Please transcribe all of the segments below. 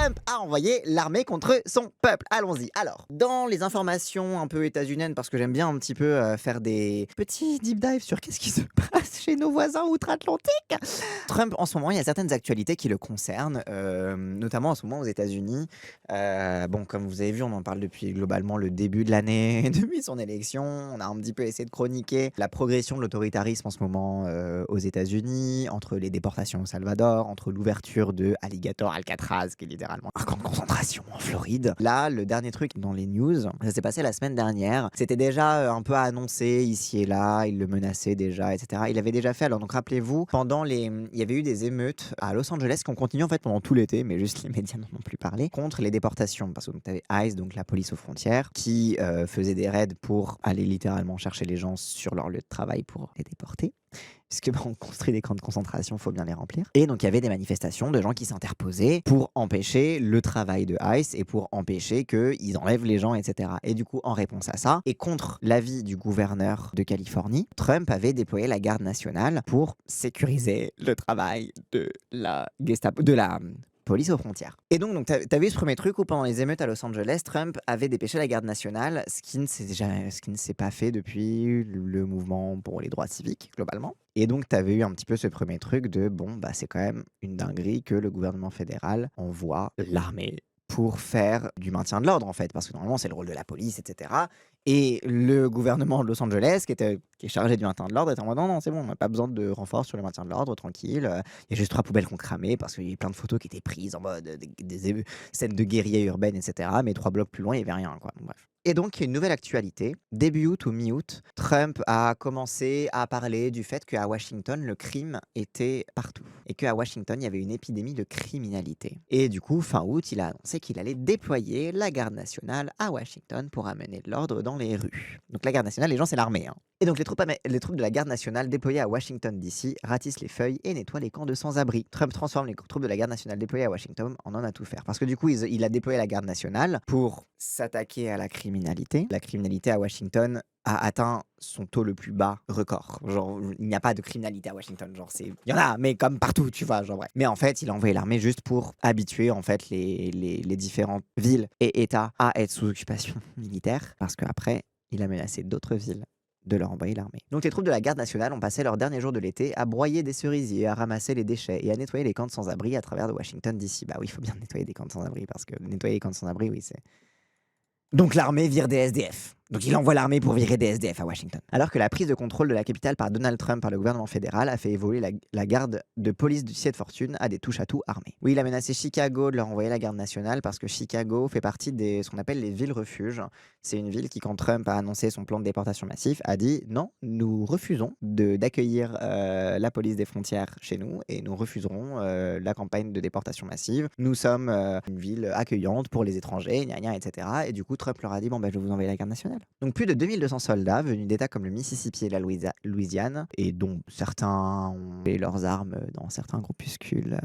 Trump a envoyé l'armée contre son peuple. Allons-y. Alors, dans les informations un peu états-uniennes, parce que j'aime bien un petit peu faire des petits deep dives sur qu'est-ce qui se passe chez nos voisins outre-Atlantique. Trump, en ce moment, il y a certaines actualités qui le concernent, notamment en ce moment aux États-Unis. Bon, comme vous avez vu, on en parle depuis globalement le début de l'année, depuis son élection. On a un petit peu essayé de chroniquer la progression de l'autoritarisme en ce moment aux États-Unis, entre les déportations au Salvador, entre l'ouverture de Alligator Alcatraz, qui est littéralement un camp de concentration en Floride. Là, le dernier truc dans les news, ça s'est passé la semaine dernière. C'était déjà un peu annoncé ici et là, il le menaçait déjà, etc. Il avait déjà fait, alors donc rappelez-vous, il y avait eu des émeutes à Los Angeles qui ont continué en fait pendant tout l'été, mais juste les médias n'en ont plus parlé, contre les déportations. Parce que tu avais ICE, donc la police aux frontières, qui faisait des raids pour aller littéralement chercher les gens sur leur lieu de travail pour les déporter. Puisque on construit des camps de concentration, il faut bien les remplir. Et donc il y avait des manifestations de gens qui s'interposaient pour empêcher le travail de ICE et pour empêcher qu'ils enlèvent les gens, etc. Et du coup, en réponse à ça, et contre l'avis du gouverneur de Californie, Trump avait déployé la garde nationale pour sécuriser le travail de la Gestapo, de la police aux frontières. Et donc t'as vu ce premier truc où pendant les émeutes à Los Angeles, Trump avait dépêché la garde nationale, ce qui ne s'est pas fait depuis le mouvement pour les droits civiques, globalement. Et donc t'avais eu un petit peu ce premier truc de bon, bah c'est quand même une dinguerie que le gouvernement fédéral envoie l'armée pour faire du maintien de l'ordre en fait, parce que normalement c'est le rôle de la police, etc. Et le gouvernement de Los Angeles, qui est chargé du maintien de l'ordre, était en mode non, non, c'est bon, on n'a pas besoin de renfort sur le maintien de l'ordre, tranquille. Il y a juste 3 poubelles qu'on cramait parce qu'il y avait plein de photos qui étaient prises en mode des scènes de guérilla urbaine, etc. Mais 3 blocs plus loin, il n'y avait rien, quoi. Donc, bref. Et donc, il y a une nouvelle actualité. Début août ou mi-août, Trump a commencé à parler du fait qu'à Washington, le crime était partout. Et qu'à Washington, il y avait une épidémie de criminalité. Et du coup, fin août, il a annoncé qu'il allait déployer la garde nationale à Washington pour amener de l'ordre dans les rues. Donc la garde nationale, les gens, c'est l'armée, hein. Et donc les troupes de la garde nationale déployées à Washington DC ratissent les feuilles et nettoient les camps de sans-abri. Trump transforme les troupes de la garde nationale déployées à Washington en homme à tout faire. Parce que du coup, il a déployé la garde nationale pour s'attaquer à la criminalité. La criminalité à Washington a atteint son taux le plus bas record. Genre, il n'y a pas de criminalité à Washington. Genre, il y en a, mais comme partout, tu vois. Genre, bref. Mais en fait, il a envoyé l'armée juste pour habituer en fait les différentes villes et États à être sous occupation militaire. Parce qu'après, il a menacé d'autres villes de leur envoyer l'armée. Donc les troupes de la garde nationale ont passé leurs derniers jours de l'été à broyer des cerisiers, à ramasser les déchets et à nettoyer les camps de sans-abri à travers de Washington DC. Bah oui, il faut bien nettoyer des camps de sans-abri parce que nettoyer les camps de sans-abri, oui, c'est... Donc l'armée vire des SDF. Donc il envoie l'armée pour virer des SDF à Washington. Alors que la prise de contrôle de la capitale par Donald Trump par le gouvernement fédéral a fait évoluer la garde de police du siège de fortune à des touches-à-tout armés. Oui, il a menacé Chicago de leur envoyer la garde nationale parce que Chicago fait partie de ce qu'on appelle les villes refuges. C'est une ville qui, quand Trump a annoncé son plan de déportation massif, a dit non, nous refusons d'accueillir la police des frontières chez nous et nous refuserons la campagne de déportation massive. Nous sommes une ville accueillante pour les étrangers, gna gna, etc. Et du coup, Trump leur a dit bon, bah, je vais vous envoyer la garde nationale. Donc plus de 2200 soldats venus d'États comme le Mississippi et la Louisiane, et dont certains ont fait leurs armes dans certains groupuscules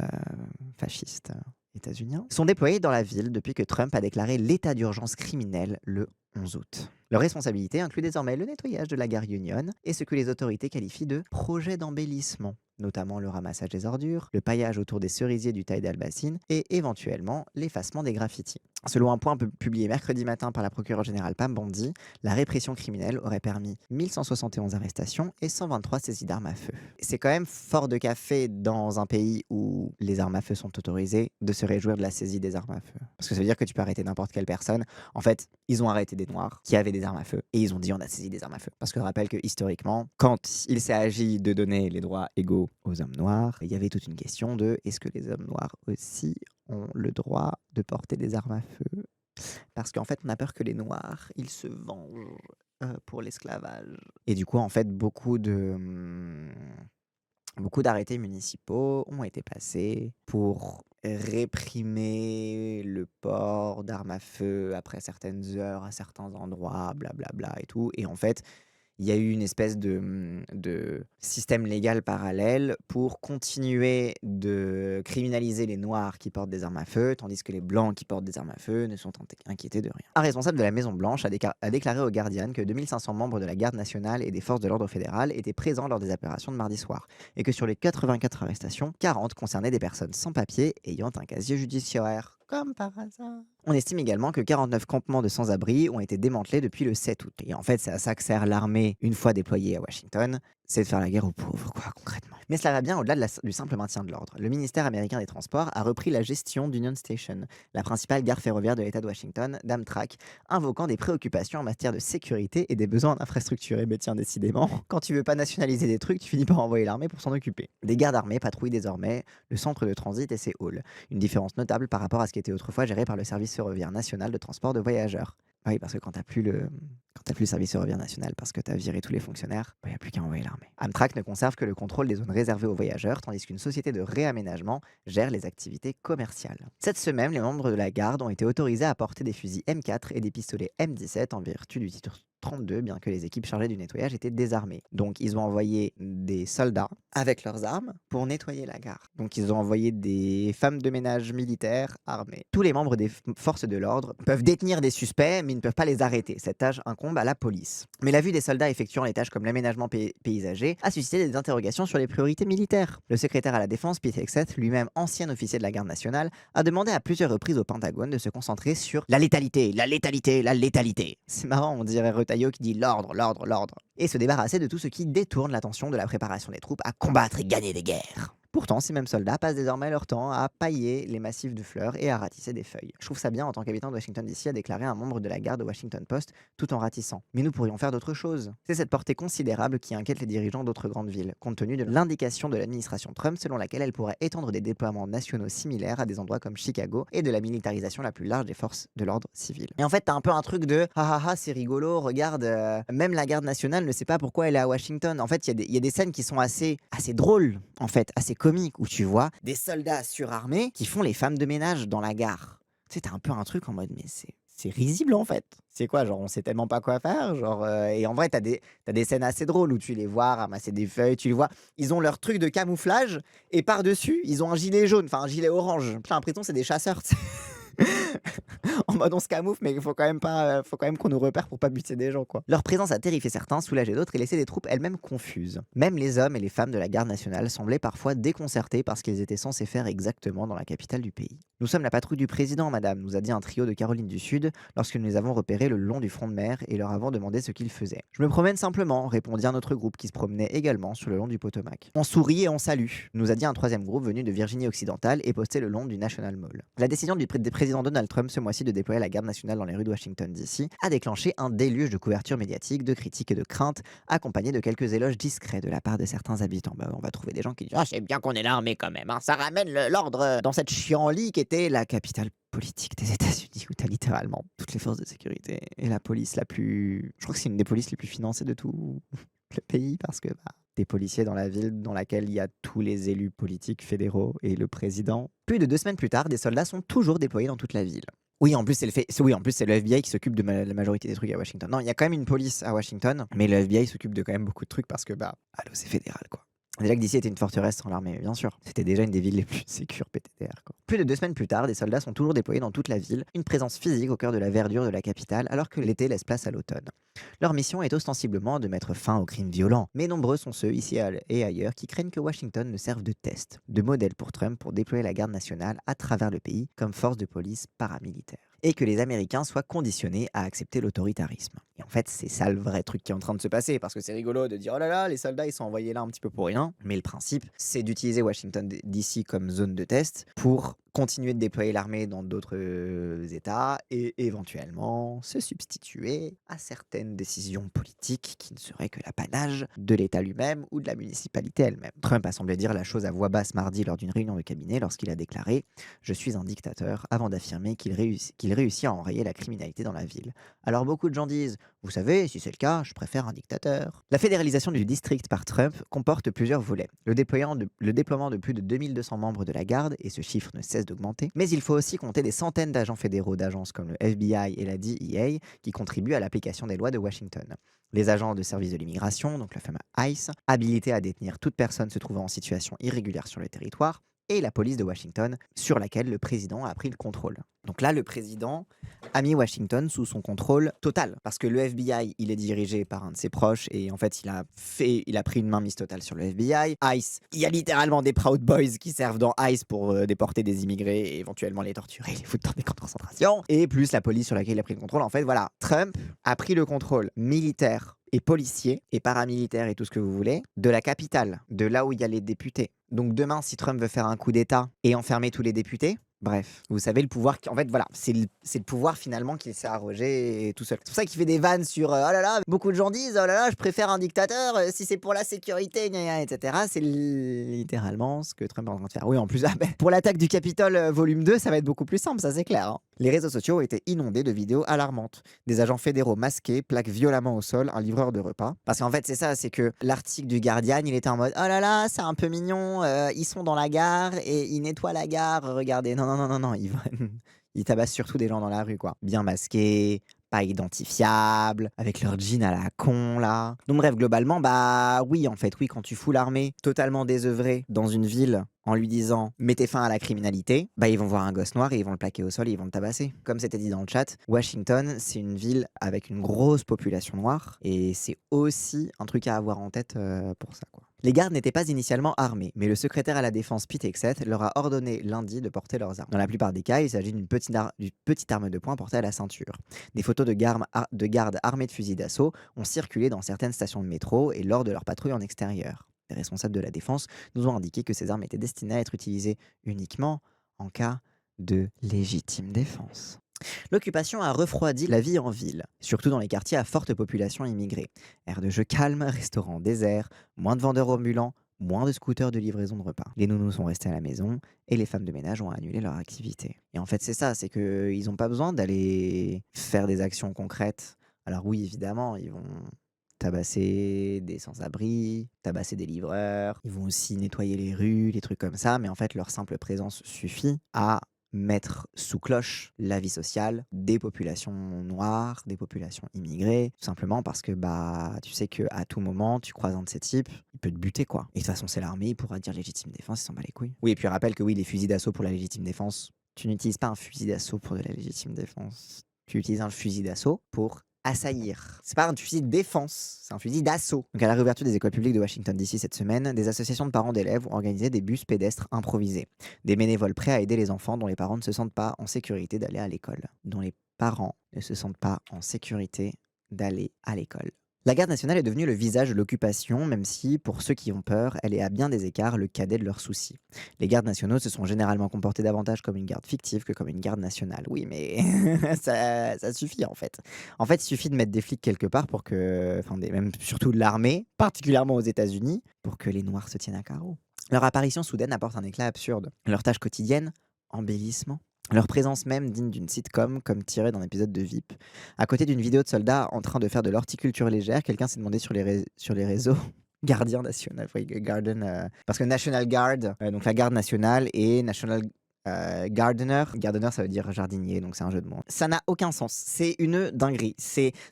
fascistes états-uniens, sont déployés dans la ville depuis que Trump a déclaré l'état d'urgence criminel le 11 août. Leur responsabilité inclut désormais le nettoyage de la gare Union et ce que les autorités qualifient de projet d'embellissement, notamment le ramassage des ordures, le paillage autour des cerisiers du Taille d'Albacine et éventuellement l'effacement des graffitis. Selon un point publié mercredi matin par la procureure générale Pam Bondi, la répression criminelle aurait permis 1171 arrestations et 123 saisies d'armes à feu. C'est quand même fort de café dans un pays où les armes à feu sont autorisées de se réjouir de la saisie des armes à feu. Parce que ça veut dire que tu peux arrêter n'importe quelle personne. En fait, ils ont arrêté des Noirs qui avaient des armes à feu et ils ont dit on a saisi des armes à feu. Parce que je rappelle que historiquement, quand il s'est agi de donner les droits égaux aux hommes noirs, il y avait toute une question de est-ce que les hommes noirs aussi ont le droit de porter des armes à feu? Parce qu'en fait, on a peur que les noirs, ils se vengent pour l'esclavage. Et du coup, en fait, beaucoup d'arrêtés municipaux ont été passés pour réprimer le port d'armes à feu après certaines heures, à certains endroits, blablabla et tout. Et en fait, il y a eu une espèce de système légal parallèle pour continuer de criminaliser les noirs qui portent des armes à feu, tandis que les blancs qui portent des armes à feu ne sont inquiétés de rien. Un responsable de la Maison-Blanche a déclaré au Guardian que 2500 membres de la garde nationale et des forces de l'ordre fédéral étaient présents lors des opérations de mardi soir, et que sur les 84 arrestations, 40 concernaient des personnes sans papier ayant un casier judiciaire. comme par hasard. On estime également que 49 campements de sans-abri ont été démantelés depuis le 7 août. Et en fait, c'est à ça que sert l'armée une fois déployée à Washington, c'est de faire la guerre aux pauvres, quoi, concrètement. Mais cela va bien au-delà du simple maintien de l'ordre. Le ministère américain des Transports a repris la gestion d'Union Station, la principale gare ferroviaire de l'État de Washington, d'Amtrak, invoquant des préoccupations en matière de sécurité et des besoins d'infrastructure. Et ben tiens, décidément, quand tu veux pas nationaliser des trucs, tu finis par envoyer l'armée pour s'en occuper. Des gardes armés patrouillent désormais le centre de transit et ses halls. Une différence notable par rapport à ce qui était autrefois géré par le service ferroviaire national de transport de voyageurs. Oui, parce que quand t'as plus le service ferroviaire national parce que t'as viré tous les fonctionnaires, il n'y a plus qu'à envoyer l'armée. Amtrak ne conserve que le contrôle des zones réservées aux voyageurs, tandis qu'une société de réaménagement gère les activités commerciales. Cette semaine, les membres de la garde ont été autorisés à porter des fusils M4 et des pistolets M17 en vertu du titre 32, bien que les équipes chargées du nettoyage étaient désarmées. Donc ils ont envoyé des soldats avec leurs armes pour nettoyer la gare. Donc ils ont envoyé des femmes de ménage militaires armées. Tous les membres des forces de l'ordre peuvent détenir des suspects, mais ils ne peuvent pas les arrêter. Cette tâche incombe à la police. Mais la vue des soldats effectuant les tâches comme l'aménagement paysager a suscité des interrogations sur les priorités militaires. Le secrétaire à la défense, Pete Hegseth, lui-même ancien officier de la garde nationale, a demandé à plusieurs reprises au Pentagone de se concentrer sur la létalité, la létalité, la létalité. C'est marrant, on dirait Retailleau qui dit l'ordre, l'ordre, l'ordre. Et se débarrasser de tout ce qui détourne l'attention de la préparation des troupes à combattre et gagner des guerres. Pourtant, ces mêmes soldats passent désormais leur temps à pailler les massifs de fleurs et à ratisser des feuilles. Je trouve ça bien en tant qu'habitant de Washington DC, a déclaré un membre de la garde au Washington Post, tout en ratissant. Mais nous pourrions faire d'autres choses. C'est cette portée considérable qui inquiète les dirigeants d'autres grandes villes, compte tenu de l'indication de l'administration Trump selon laquelle elle pourrait étendre des déploiements nationaux similaires à des endroits comme Chicago et de la militarisation la plus large des forces de l'ordre civil. Et en fait, t'as un peu un truc de ah ah ah, c'est rigolo, regarde, même la garde nationale ne sait pas pourquoi elle est à Washington. En fait, il y a des scènes qui sont assez drôles, en fait, assez comique où tu vois des soldats surarmés qui font les femmes de ménage dans la gare. Tu sais, t'as un peu un truc en mode, mais c'est risible en fait. C'est quoi, genre on sait tellement pas quoi faire, genre et en vrai t'as des scènes assez drôles où tu les vois ramasser des feuilles, tu les vois, ils ont leur truc de camouflage et par-dessus ils ont un gilet jaune, enfin un gilet orange. J'ai l'impression que c'est des chasseurs. Tu sais. En mode on se camoufle, mais il faut quand même qu'on nous repère pour pas buter des gens, quoi. Leur présence a terrifié certains, soulagé d'autres et laissé les troupes elles-mêmes confuses. Même les hommes et les femmes de la garde nationale semblaient parfois déconcertés par ce qu'ils étaient censés faire exactement dans la capitale du pays. Nous sommes la patrouille du président, madame, nous a dit un trio de Caroline du Sud lorsque nous les avons repérés le long du front de mer et leur avons demandé ce qu'ils faisaient. Je me promène simplement, répondit un autre groupe qui se promenait également sur le long du Potomac. On sourit et on salue, nous a dit un troisième groupe venu de Virginie occidentale et posté le long du National Mall. La décision du président Donald Trump ce mois-ci de déployer la garde nationale dans les rues de Washington DC a déclenché un déluge de couverture médiatique, de critiques et de craintes, accompagné de quelques éloges discrets de la part de certains habitants. On va trouver des gens qui disent ah c'est bien qu'on ait l'armée quand même, hein, ça ramène l'ordre dans cette chienlit qui était la capitale politique des États-Unis où t'as littéralement toutes les forces de sécurité et la police la plus, je crois que c'est une des polices les plus financées de tout le pays parce que des policiers dans la ville dans laquelle il y a tous les élus politiques fédéraux et le président. Plus de 2 semaines plus tard, des soldats sont toujours déployés dans toute la ville. Oui, en plus, c'est le FBI qui s'occupe de la majorité des trucs à Washington. Non, il y a quand même une police à Washington, mais le FBI s'occupe de quand même beaucoup de trucs parce que, allô, c'est fédéral, quoi. Déjà que DC était une forteresse sans l'armée, bien sûr. C'était déjà une des villes les plus sécures PTDR, quoi. Plus de 2 semaines plus tard, des soldats sont toujours déployés dans toute la ville, une présence physique au cœur de la verdure de la capitale, alors que l'été laisse place à l'automne. Leur mission est ostensiblement de mettre fin aux crimes violents, mais nombreux sont ceux, ici et ailleurs, qui craignent que Washington ne serve de test, de modèle pour Trump pour déployer la garde nationale à travers le pays comme force de police paramilitaire. Et que les Américains soient conditionnés à accepter l'autoritarisme. Et en fait, c'est ça le vrai truc qui est en train de se passer, parce que c'est rigolo de dire oh là là, les soldats ils sont envoyés là un petit peu pour rien, mais le principe, c'est d'utiliser Washington DC comme zone de test pour continuer de déployer l'armée dans d'autres États et éventuellement se substituer à certaines décisions politiques qui ne seraient que l'apanage de l'État lui-même ou de la municipalité elle-même. Trump a semblé dire la chose à voix basse mardi lors d'une réunion de cabinet lorsqu'il a déclaré « Je suis un dictateur » avant d'affirmer qu'il réussit à enrayer la criminalité dans la ville. Alors beaucoup de gens disent « Vous savez, si c'est le cas, je préfère un dictateur ». La fédéralisation du district par Trump comporte plusieurs volets. Le déploiement de plus de 2200 membres de la garde, et ce chiffre ne cesse d'augmenter, mais il faut aussi compter des centaines d'agents fédéraux d'agences comme le FBI et la DEA qui contribuent à l'application des lois de Washington. Les agents de service de l'immigration, donc le fameux ICE, habilités à détenir toute personne se trouvant en situation irrégulière sur le territoire, et la police de Washington, sur laquelle le président a pris le contrôle. Donc là, le président a mis Washington sous son contrôle total. Parce que le FBI, il est dirigé par un de ses proches et en fait, il a pris une mainmise totale sur le FBI. ICE, il y a littéralement des Proud Boys qui servent dans ICE pour déporter des immigrés et éventuellement les torturer, les foutre dans des camps de concentration. Et plus la police sur laquelle il a pris le contrôle. En fait, voilà, Trump a pris le contrôle militaire et policier et paramilitaire et tout ce que vous voulez de la capitale, de là où il y a les députés. Donc demain, si Trump veut faire un coup d'État et enfermer tous les députés, bref, vous savez le pouvoir en fait voilà, c'est le pouvoir finalement qu'il s'est arrogé tout seul. C'est pour ça qu'il fait des vannes sur oh là là, beaucoup de gens disent oh là là, je préfère un dictateur si c'est pour la sécurité, gna gna, etc. C'est littéralement ce que Trump est en train de faire. Oui, en plus, pour l'attaque du Capitole volume 2, ça va être beaucoup plus simple, ça c'est clair, hein. Les réseaux sociaux ont été inondés de vidéos alarmantes. Des agents fédéraux masqués plaquent violemment au sol un livreur de repas. Parce qu'en fait, c'est ça, c'est que l'article du Guardian, il était en mode oh là là, c'est un peu mignon, ils sont dans la gare et ils nettoient la gare, regardez. Non, non, non, non, non, ils tabassent surtout des gens dans la rue, quoi. Bien masqués, pas identifiables, avec leur jean à la con, là. Donc bref, globalement, bah oui, en fait, oui, quand tu fous l'armée totalement désœuvrée dans une ville en lui disant mettez fin à la criminalité, bah ils vont voir un gosse noir et ils vont le plaquer au sol et ils vont le tabasser. Comme c'était dit dans le chat, Washington, c'est une ville avec une grosse population noire et c'est aussi un truc à avoir en tête pour ça, quoi. Les gardes n'étaient pas initialement armés, mais le secrétaire à la défense Pete Hegseth leur a ordonné lundi de porter leurs armes. Dans la plupart des cas, il s'agit d'une petite arme de poing portée à la ceinture. Des photos de gardes armés de fusils d'assaut ont circulé dans certaines stations de métro et lors de leur patrouille en extérieur. Les responsables de la défense nous ont indiqué que ces armes étaient destinées à être utilisées uniquement en cas de légitime défense. L'occupation a refroidi la vie en ville, surtout dans les quartiers à forte population immigrée. Aires de jeu calmes, restaurants déserts, moins de vendeurs ambulants, moins de scooters de livraison de repas. Les nounous sont restés à la maison et les femmes de ménage ont annulé leur activité. Et en fait, c'est ça, c'est qu'ils n'ont pas besoin d'aller faire des actions concrètes. Alors oui, évidemment, ils vont tabasser des sans-abri, tabasser des livreurs, ils vont aussi nettoyer les rues, les trucs comme ça, mais en fait, leur simple présence suffit à mettre sous cloche la vie sociale des populations noires, des populations immigrées, tout simplement parce que bah tu sais que à tout moment tu croises un de ces types, il peut te buter, quoi. Et de toute façon c'est l'armée, il pourra dire légitime défense, il s'en bat les couilles. Oui, et puis rappelle que oui, les fusils d'assaut pour la légitime défense, tu n'utilises pas un fusil d'assaut pour de la légitime défense. Tu utilises un fusil d'assaut pour assaillir. C'est pas un fusil de défense, c'est un fusil d'assaut. Donc à la réouverture des écoles publiques de Washington DC cette semaine, des associations de parents d'élèves ont organisé des bus pédestres improvisés. Des bénévoles prêts à aider les enfants dont les parents ne se sentent pas en sécurité d'aller à l'école. Dont les parents ne se sentent pas en sécurité d'aller à l'école. La garde nationale est devenue le visage de l'occupation, même si, pour ceux qui ont peur, elle est à bien des écarts le cadet de leurs soucis. Les gardes nationaux se sont généralement comportés davantage comme une garde fictive que comme une garde nationale. Oui, mais ça suffit en fait. En fait, il suffit de mettre des flics quelque part pour que, enfin, même surtout de l'armée, particulièrement aux États-Unis, pour que les Noirs se tiennent à carreau. Leur apparition soudaine apporte un éclat absurde. Leur tâche quotidienne, embellissement. Leur présence même digne d'une sitcom, comme tirée d'un épisode de VIP. À côté d'une vidéo de soldats en train de faire de l'horticulture légère, quelqu'un s'est demandé sur les réseaux Gardien national, oui, parce que National Guard, donc la garde nationale, et National Gardener. Gardener, ça veut dire jardinier, donc c'est un jeu de mots. Ça n'a aucun sens. C'est une dinguerie.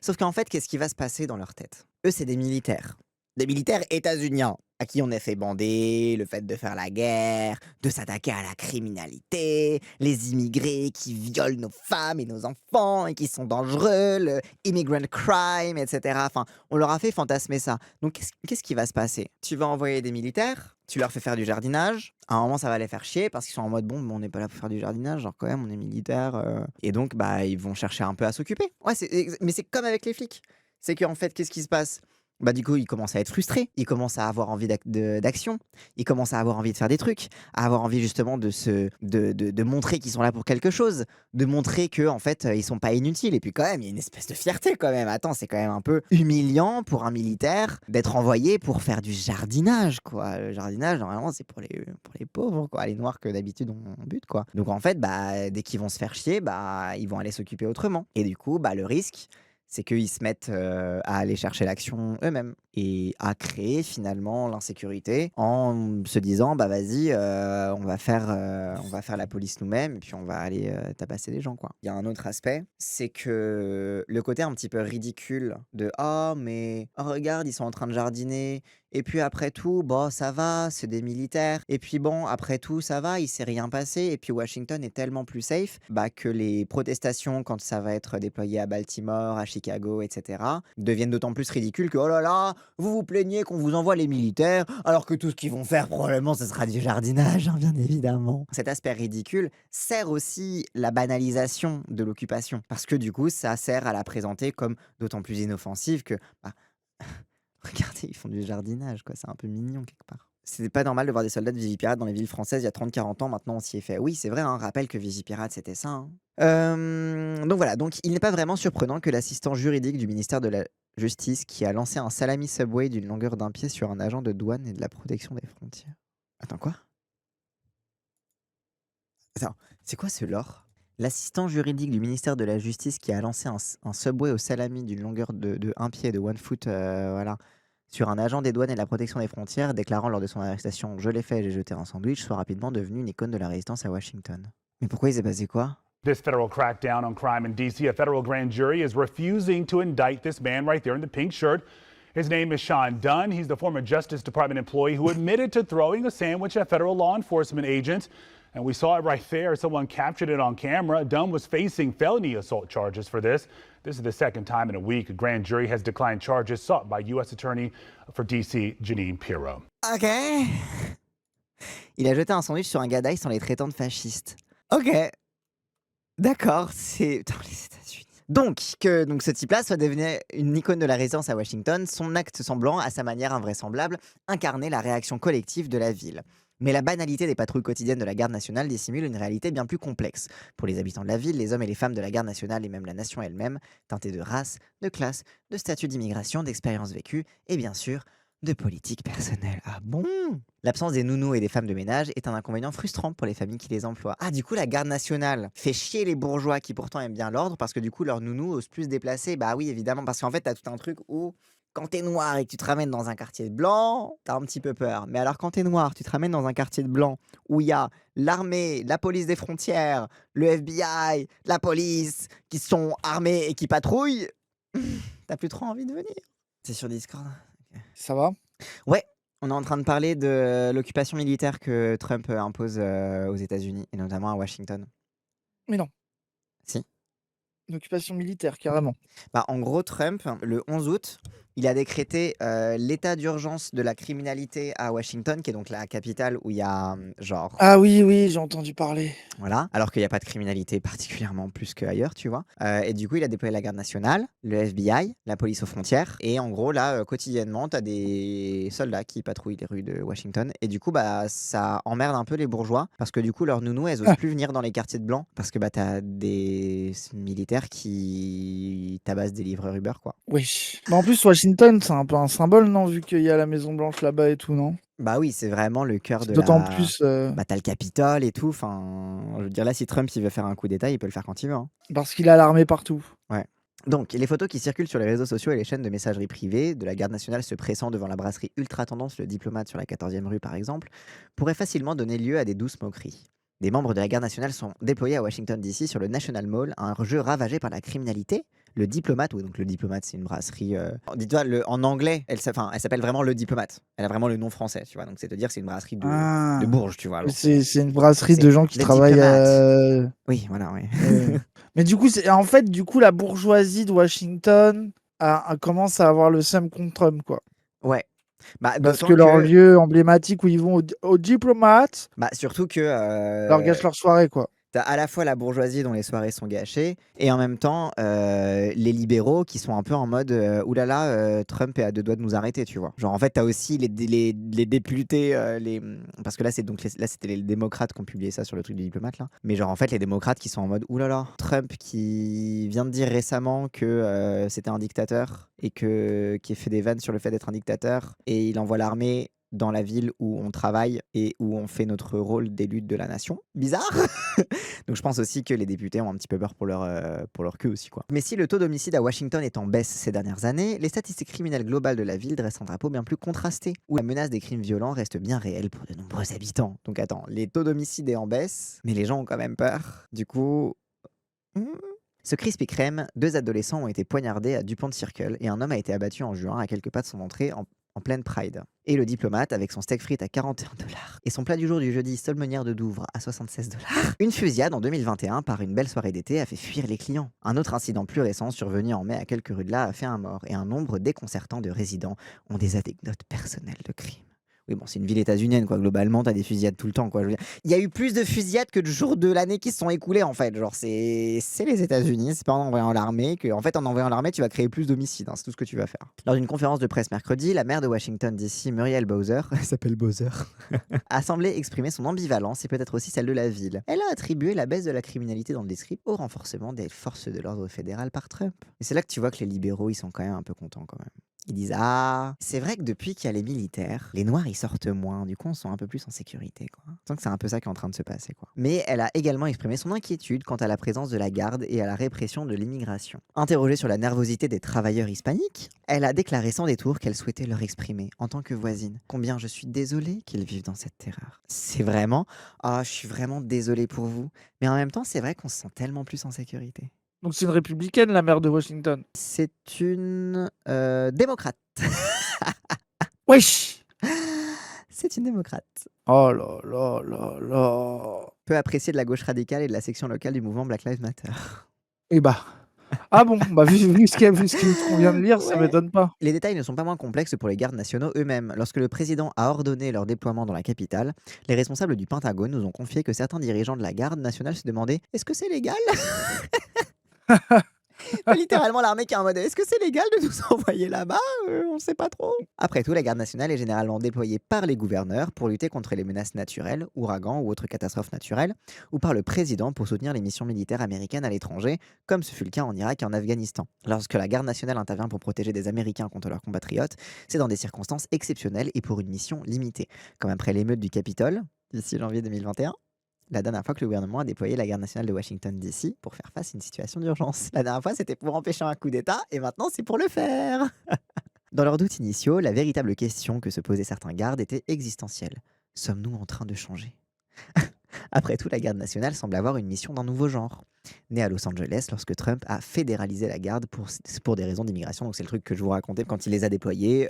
Sauf qu'en fait, qu'est-ce qui va se passer dans leur tête? Eux, c'est des militaires. Des militaires états-uniens à qui on a fait bander le fait de faire la guerre, de s'attaquer à la criminalité, les immigrés qui violent nos femmes et nos enfants et qui sont dangereux, le immigrant crime, etc. Enfin, on leur a fait fantasmer ça. Donc, qu'est-ce qui va se passer? Tu vas envoyer des militaires, tu leur fais faire du jardinage. À un moment, ça va les faire chier parce qu'ils sont en mode bon, on n'est pas là pour faire du jardinage, genre quand même, on est militaire. Et donc, bah, ils vont chercher un peu à s'occuper. Ouais, mais c'est comme avec les flics. C'est qu'en fait, qu'est-ce qui se passe? Bah du coup, ils commencent à être frustrés, ils commencent à avoir envie d'action, ils commencent à avoir envie de faire des trucs, à avoir envie justement de montrer qu'ils sont là pour quelque chose, de montrer que en fait ils sont pas inutiles. Et puis quand même, il y a une espèce de fierté quand même. Attends, c'est quand même un peu humiliant pour un militaire d'être envoyé pour faire du jardinage, quoi. Le jardinage, normalement, c'est pour les pauvres, quoi, les noirs que d'habitude on bute, quoi. Donc en fait, bah dès qu'ils vont se faire chier, bah ils vont aller s'occuper autrement. Et du coup, bah le risque, c'est qu'ils se mettent à aller chercher l'action eux-mêmes et à créer finalement l'insécurité en se disant bah vas-y, on va faire la police nous-mêmes et puis on va aller tabasser les gens, quoi. Il y a un autre aspect, c'est que le côté un petit peu ridicule de ah mais oh, regarde, ils sont en train de jardiner Et puis après tout, bon, ça va, c'est des militaires. Et puis bon, après tout, ça va, il s'est rien passé. Et puis Washington est tellement plus safe que les protestations, quand ça va être déployé à Baltimore, à Chicago, etc., deviennent d'autant plus ridicules que, oh là là, vous vous plaignez qu'on vous envoie les militaires, alors que tout ce qu'ils vont faire, probablement, ce sera du jardinage, hein, bien évidemment. Cet aspect ridicule sert aussi la banalisation de l'occupation. Parce que du coup, ça sert à la présenter comme d'autant plus inoffensive que, bah, regardez, ils font du jardinage, quoi. C'est un peu mignon quelque part. C'était pas normal de voir des soldats de Vigipirate dans les villes françaises il y a 30-40 ans. Maintenant, on s'y est fait. Oui, c'est vrai, hein, rappelle que Vigipirate, c'était ça, hein. Donc voilà, donc il n'est pas vraiment surprenant que l'assistant juridique du ministère de la Justice, qui a lancé un salami Subway d'une longueur d'un pied sur un agent de douane et de la protection des frontières. Attends, quoi? Attends, c'est quoi ce lore? L'assistant juridique du ministère de la Justice qui a lancé un Subway au salami d'une longueur de 1 pied, de 1 foot, voilà, sur un agent des douanes et de la protection des frontières, déclarant lors de son arrestation: «Je l'ai fait, j'ai jeté un sandwich», soit rapidement devenu une icône de la résistance à Washington. Mais pourquoi il s'est passé quoi? This federal crackdown on crime in D.C., a federal grand jury is refusing to indict this man right there in the pink shirt. His name is Sean Dunn. He's the former Justice Department employee who admitted to throwing a sandwich at federal law enforcement agents. And we saw it right there. Someone captured it on camera. Dunn was facing felony assault charges for this. This is the second time in a week a grand jury has declined charges sought by U.S. Attorney for D.C., Jeanine Pirro. OK. Il a jeté un sandwich sur un gadaïs en les traitant de fascistes. OK. D'accord, c'est dans les États-Unis. Donc, que ce type-là soit devenu une icône de la résistance à Washington, son acte semblant, à sa manière invraisemblable, incarner la réaction collective de la ville. Mais la banalité des patrouilles quotidiennes de la garde nationale dissimule une réalité bien plus complexe. Pour les habitants de la ville, les hommes et les femmes de la garde nationale et même la nation elle-même, teintés de race, de classe, de statut d'immigration, d'expériences vécues et bien sûr de politique personnelle. Ah bon? L'absence des nounous et des femmes de ménage est un inconvénient frustrant pour les familles qui les emploient. Ah, du coup, la garde nationale fait chier les bourgeois qui pourtant aiment bien l'ordre parce que du coup, leurs nounous osent plus se déplacer. Bah oui, évidemment, parce qu'en fait, t'as tout un truc où quand t'es noir et que tu te ramènes dans un quartier de blanc, t'as un petit peu peur. Mais alors, quand t'es noir, tu te ramènes dans un quartier de blanc où il y a l'armée, la police des frontières, le FBI, la police qui sont armés et qui patrouillent, t'as plus trop envie de venir. C'est sur Discord? Ça va? Ouais, on est en train de parler de l'occupation militaire que Trump impose aux États-Unis et notamment à Washington. Mais non, Si. une occupation militaire, carrément. Bah, en gros, Trump, le 11 août, il a décrété l'état d'urgence de la criminalité à Washington, qui est donc la capitale où il y a genre. Ah oui, oui, j'ai entendu parler. Voilà, alors qu'il n'y a pas de criminalité particulièrement plus qu'ailleurs, tu vois. Et du coup, il a déployé la garde nationale, le FBI, la police aux frontières. Et en gros, là, quotidiennement, tu as des soldats qui patrouillent les rues de Washington. Et du coup, bah, ça emmerde un peu les bourgeois. Parce que du coup, leurs nounous, elles osent Ah. plus venir dans les quartiers de blancs. Parce que bah, tu as des militaires qui tabassent des livreurs Uber, quoi. Oui. Mais en plus, Washington, c'est un peu un symbole, non? Vu qu'il y a la Maison Blanche là-bas et tout, non? Bah oui, c'est vraiment le cœur de D'autant la. plus Bah, t'as le Capitole et tout. Enfin, je veux dire, là, si Trump il veut faire un coup d'État, il peut le faire quand il veut, hein. parce qu'il a l'armée partout. Donc, les photos qui circulent sur les réseaux sociaux et les chaînes de messagerie privée de la garde nationale se pressant devant la brasserie ultra tendance Le Diplomate sur la 14e rue par exemple, pourraient facilement donner lieu à des douces moqueries. Des membres de la garde nationale sont déployés à Washington DC sur le National Mall, un jeu ravagé par la criminalité. Le Diplomate, oui, donc le Diplomate, c'est une brasserie. Dis-toi, en anglais, elle s'appelle vraiment le Diplomate. Elle a vraiment le nom français, tu vois. Donc c'est de dire que c'est une brasserie de Ah. Bourges, tu vois. alors. C'est une brasserie C'est de gens qui le travaillent. diplomate. Oui, voilà, oui. Mais du coup, en fait, la bourgeoisie de Washington commence à avoir le seum contre Trump, quoi. Ouais. Bah, Parce d'autant que leur lieu emblématique où ils vont au Diplomate Bah, surtout que. leur gâche leur soirée, quoi. T'as à la fois la bourgeoisie dont les soirées sont gâchées et en même temps les libéraux qui sont un peu en mode oulala, Trump est à deux doigts de nous arrêter, tu vois. Genre en fait t'as aussi les députés, parce que là c'est donc là c'était les démocrates qui ont publié ça sur le truc du diplomate là. Mais genre en fait les démocrates qui sont en mode oulala, Trump qui vient de dire récemment que c'était un dictateur et qui a fait des vannes sur le fait d'être un dictateur et il envoie l'armée dans la ville où on travaille et où on fait notre rôle d'élu de la nation. Bizarre. Donc je pense aussi que les députés ont un petit peu peur pour leur queue aussi, quoi. Mais si le taux d'homicide à Washington est en baisse ces dernières années, les statistiques criminelles globales de la ville dressent un drapeau bien plus contrasté, où la menace des crimes violents reste bien réelle pour de nombreux habitants. Donc attends, les taux d'homicide est en baisse, mais les gens ont quand même peur. Du coup. Ce Krispy Kreme, 2 adolescents ont été poignardés à Dupont Circle et un homme a été abattu en juin à quelques pas de son entrée en pleine Pride. Et le diplomate avec son steak frites à 41 $ et son plat du jour du jeudi Solmenière de Douvres à 76 $. Une fusillade en 2021 par une belle soirée d'été a fait fuir les clients. Un autre incident plus récent survenu en mai à quelques rues de là a fait un mort et un nombre déconcertant de résidents ont des anecdotes personnelles de crimes. Oui, bon, c'est une ville états-unienne, quoi. Globalement, t'as des fusillades tout le temps, quoi. Je veux dire, il y a eu plus de fusillades que de jours de l'année qui se sont écoulés, en fait. Genre, c'est les États-Unis, c'est pas en envoyant l'armée que, en fait, en envoyant l'armée, tu vas créer plus d'homicides, hein, c'est tout ce que tu vas faire. Lors d'une conférence de presse mercredi, la maire de Washington DC, Muriel Bowser, elle s'appelle Bowser, a semblé exprimer son ambivalence et peut-être aussi celle de la ville. Elle a attribué la baisse de la criminalité dans le district au renforcement des forces de l'ordre fédéral par Trump. Et c'est là que tu vois que les libéraux, ils sont quand même un peu contents, quand même. Ils disent: «Ah, c'est vrai que depuis qu'il y a les militaires, les noirs ils sortent moins, du coup on se sent un peu plus en sécurité, quoi». Je sens que c'est un peu ça qui est en train de se passer, quoi. Mais elle a également exprimé son inquiétude quant à la présence de la garde et à la répression de l'immigration. Interrogée sur la nervosité des travailleurs hispaniques, elle a déclaré sans détour qu'elle souhaitait leur exprimer, en tant que voisine, combien je suis désolée qu'ils vivent dans cette terreur. C'est vraiment: «Ah, je suis vraiment désolée pour vous», mais en même temps, c'est vrai qu'on se sent tellement plus en sécurité. Donc c'est une républicaine, la maire de Washington. C'est une, démocrate. Wesh! C'est une démocrate. Oh là là là là. Peu appréciée de la gauche radicale et de la section locale du mouvement Black Lives Matter. Eh bah. Ah bon, bah vu ce qu'on vient de lire, ça Ouais. m'étonne pas. Les détails ne sont pas moins complexes pour les gardes nationaux eux-mêmes. Lorsque le président a ordonné leur déploiement dans la capitale, les responsables du Pentagone nous ont confié que certains dirigeants de la garde nationale se demandaient: «Est-ce que c'est légal?» Littéralement l'armée qui est en mode: «Est-ce que c'est légal de nous envoyer là-bas? On sait pas trop». Après tout, la garde nationale est généralement déployée par les gouverneurs pour lutter contre les menaces naturelles, ouragans ou autres catastrophes naturelles, ou par le président pour soutenir les missions militaires américaines à l'étranger, comme ce fut le cas en Irak et en Afghanistan. Lorsque la garde nationale intervient pour protéger des Américains contre leurs compatriotes, c'est dans des circonstances exceptionnelles et pour une mission limitée, comme après l'émeute du Capitole, d'ici janvier 2021. La dernière fois que le gouvernement a déployé la garde nationale de Washington DC pour faire face à une situation d'urgence. La dernière fois, c'était pour empêcher un coup d'État et maintenant, c'est pour le faire. Dans leurs doutes initiaux, la véritable question que se posaient certains gardes était existentielle. Sommes-nous en train de changer? Après tout, la garde nationale semble avoir une mission d'un nouveau genre. Née à Los Angeles lorsque Trump a fédéralisé la garde pour des raisons d'immigration. Donc c'est le truc que je vous racontais quand il les a déployés